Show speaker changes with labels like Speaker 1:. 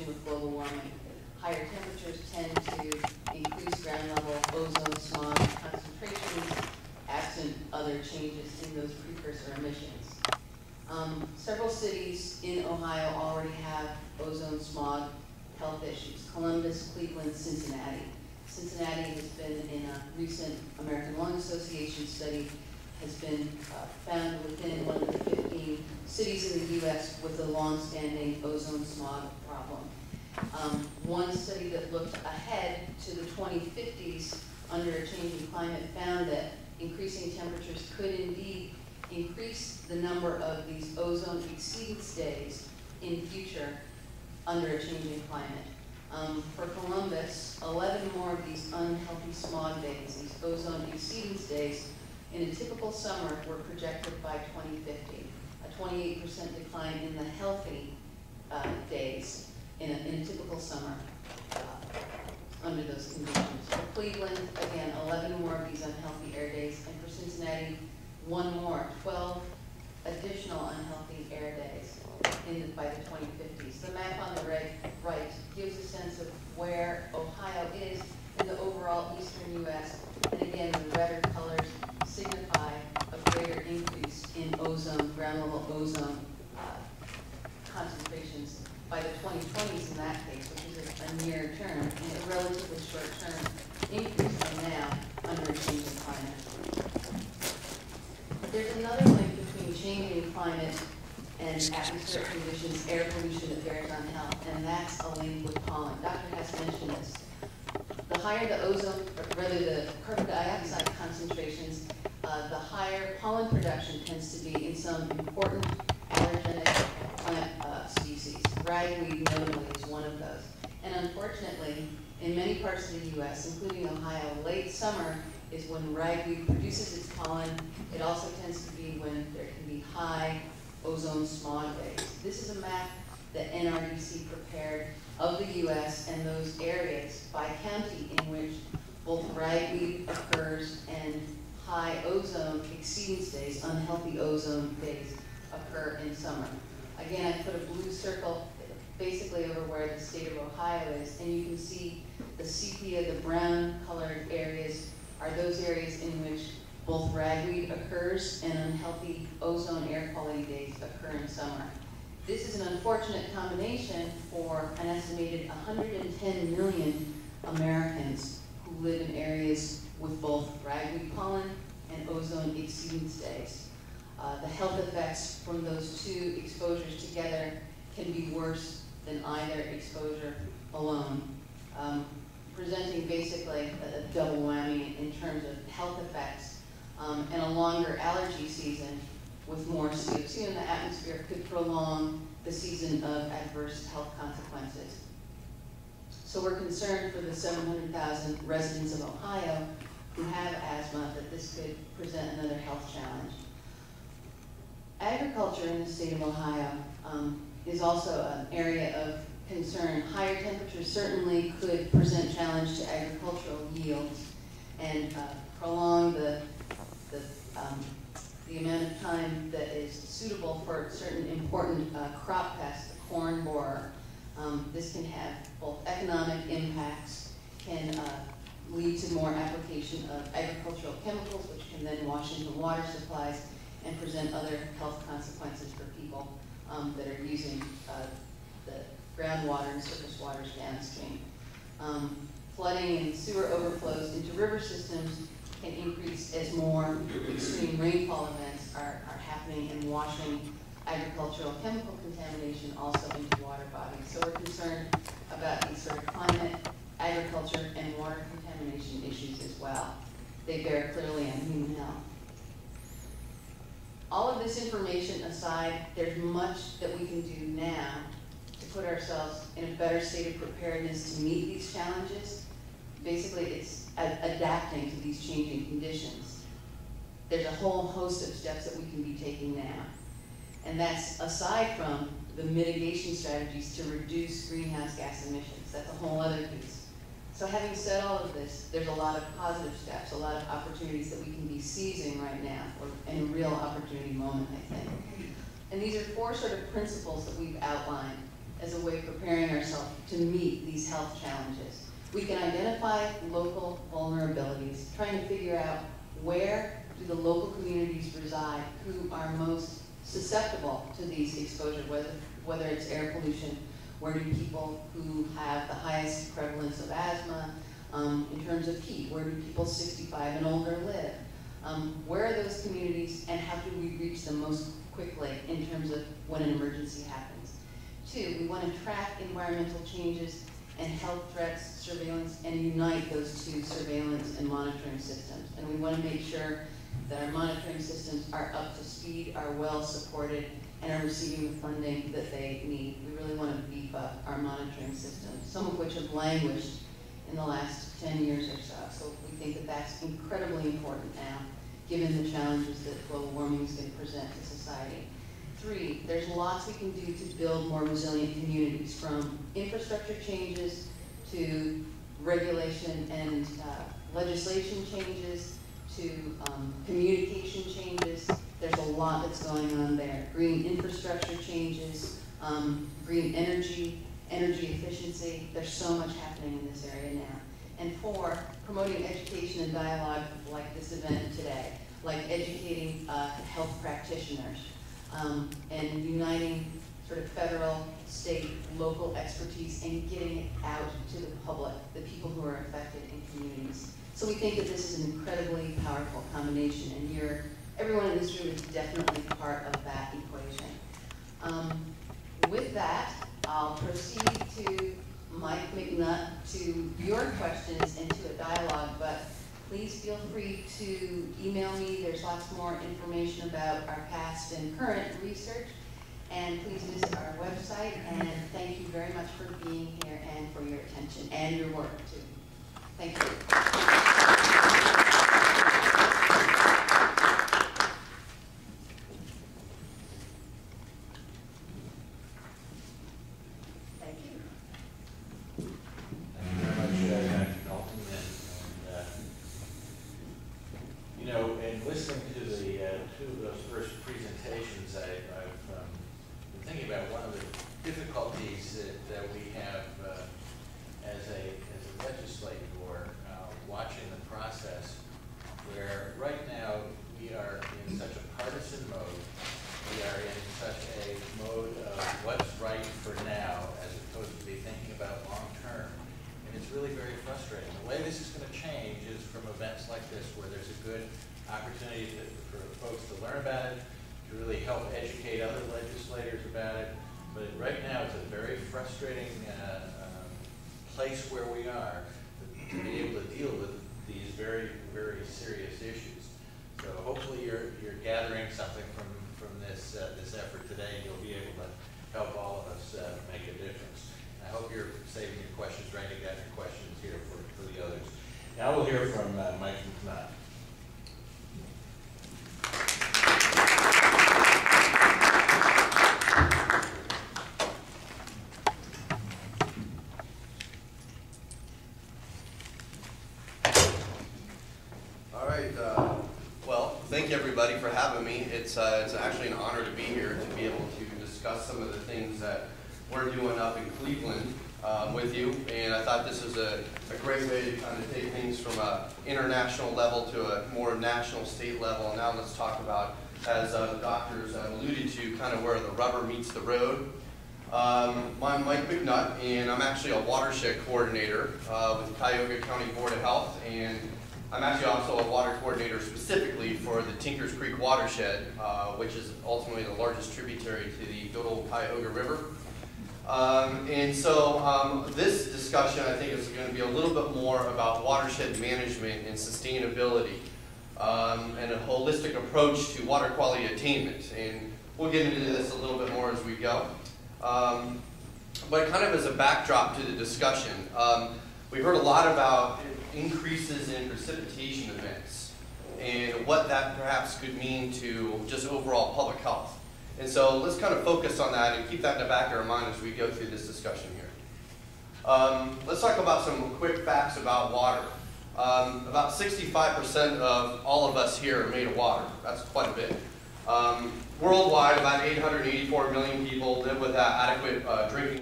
Speaker 1: connection with global warming. Higher temperatures tend to increase ground level ozone smog concentrations, absent other changes in those precursor emissions. Several cities in Ohio already have ozone smog health issues: Columbus, Cleveland, Cincinnati. Cincinnati has been, in a recent American Lung Association study, has been found within one of the 15 cities in the U.S. with a long-standing ozone smog problem. One study that looked ahead to the 2050s under a changing climate found that increasing temperatures could indeed increase the number of these ozone exceedance days in future under a changing climate. For Columbus, 11 more of these unhealthy smog days, these ozone exceedance days, in a typical summer were projected by 2050. A 28% decline in the healthy days in a typical summer under those conditions. For Cleveland, again, 11 more of these unhealthy air days, and for Cincinnati, one more, 12 additional unhealthy air days by the 2050s. The map on the right gives a sense of where Ohio is in the overall eastern U.S. And again, the redder colors signify a greater increase in ozone, ground level ozone concentrations by the 2020s in that case, which is a near term and a relatively short term increase from now under a changing climate. There's another link between changing climate and atmospheric conditions, air pollution that bears on health, and that's a link with pollen. Dr. Hess mentioned this. The higher the ozone, or rather the carbon dioxide concentrations, the higher pollen production tends to be in some important allergenic plant species. Ragweed notably is one of those. And unfortunately, in many parts of the U.S., including Ohio, late summer is when ragweed produces its pollen. It also tends to be when there can be high ozone smog days. This is a map that NRDC prepared of the U.S. and those areas by county in which both ragweed occurs and high ozone exceedance days, unhealthy ozone days, occur in summer. Again, I put a blue circle basically over where the state of Ohio is, and you can see the sepia, the brown colored areas, are those areas in which both ragweed occurs and unhealthy ozone air quality days occur in summer. This is an unfortunate combination for an estimated 110 million Americans who live in areas with both ragweed pollen and ozone exceedance days. The health effects from those two exposures together can be worse than either exposure alone, presenting basically a double whammy in terms of health effects, and a longer allergy season with more CO2 in the atmosphere could prolong the season of adverse health consequences. So we're concerned for the 700,000 residents of Ohio who have asthma that this could present another health challenge. Agriculture in the state of Ohio is also an area of concern. Higher temperatures certainly could present challenge to agricultural yields and prolong the amount of time that is suitable for certain important crop pests, the corn borer. This can have both economic impacts, can lead to more application of agricultural chemicals, which can then wash into water supplies and present other health consequences for people that are using the groundwater and surface waters downstream. Flooding and sewer overflows into river systems can increase as more extreme rainfall events are happening and washing agricultural chemical contamination also into water bodies. So we're concerned about these sort of climate, agriculture, and water contamination issues as well. They bear clearly on human health. All of this information aside, there's much that we can do now to put ourselves in a better state of preparedness to meet these challenges. Basically, it's adapting to these changing conditions. There's a whole host of steps that we can be taking now. And that's aside from the mitigation strategies to reduce greenhouse gas emissions. That's a whole other piece. So having said all of this, there's a lot of positive steps, a lot of opportunities that we can be seizing right now, or in a real opportunity moment, I think. And these are four sort of principles that we've outlined as a way of preparing ourselves to meet these health challenges. We can identify local vulnerabilities, trying to figure out where do the local communities reside who are most susceptible to these exposures, whether it's air pollution, where do people who have the highest prevalence of asthma, in terms of heat, where do people 65 and older live? Where are those communities and how do we reach them most quickly in terms of when an emergency happens? 2, we want to track environmental changes and health threats, surveillance, and unite those two surveillance and monitoring systems. And we want to make sure that our monitoring systems are up to speed, are well supported, and are receiving the funding that they need. We really want to beef up our monitoring systems, some of which have languished in the last 10 years or so. So we think that that's incredibly important now, given the challenges that global warming is going to present to society. 3, there's lots we can do to build more resilient communities, from infrastructure changes to regulation and legislation changes to communication changes. There's a lot that's going on there. Green infrastructure changes, green energy efficiency. There's so much happening in this area now. And 4, promoting education and dialogue like this event today, like educating health practitioners, and uniting sort of federal, state, local expertise and getting it out to the public, the people who are affected in communities. So we think that this is an incredibly powerful combination, and everyone in this room is definitely part of that equation. With that, I'll proceed to Mike McNutt to your questions and to a dialogue, but please feel free to email me. There's lots more information about our past and current research, and please visit our website, and thank you very much for being here and for your attention and your work too. Thank you.
Speaker 2: Listening to two of those first presentations, I've been thinking about one of the difficulties that we have as a legislator watching the process, where right now we are in such a partisan mode. We are in such a mode of what's right for now, as opposed to be thinking about long term. And it's really very frustrating. The way this is going to change is from events like this, where there's a good opportunity for folks to learn about it, to really help educate other legislators about it. But right now it's a very frustrating place where we are to be able to deal with these very, very serious issues. So hopefully you're gathering something from this effort today, and you'll be able to help all of us make a difference. I hope you're saving your questions, writing down your questions here for the others. Now we'll hear from Mike McNutt.
Speaker 3: Well, thank you everybody for having me. It's actually an honor to be here, to be able to discuss some of the things that we're doing up in Cleveland with you. And I thought this was a great way to kind of take things from an international level to a more national, state level. And now let's talk about, as the doctors alluded to, kind of where the rubber meets the road. I'm Mike McNutt, and I'm actually a watershed coordinator with Cuyahoga County Board of Health, and I'm actually also a water coordinator specifically for the Tinkers Creek watershed, which is ultimately the largest tributary to the good old Cuyahoga River. And so this discussion, I think, is going to be a little bit more about watershed management and sustainability, and a holistic approach to water quality attainment. And we'll get into this a little bit more as we go. But kind of as a backdrop to the discussion, we heard a lot about increases in precipitation events and what that perhaps could mean to just overall public health. And so let's kind of focus on that and keep that in the back of our mind as we go through this discussion here. Let's talk about some quick facts about water. About 65% of all of us here are made of water. That's quite a bit. Worldwide, about 884 million people live without adequate drinking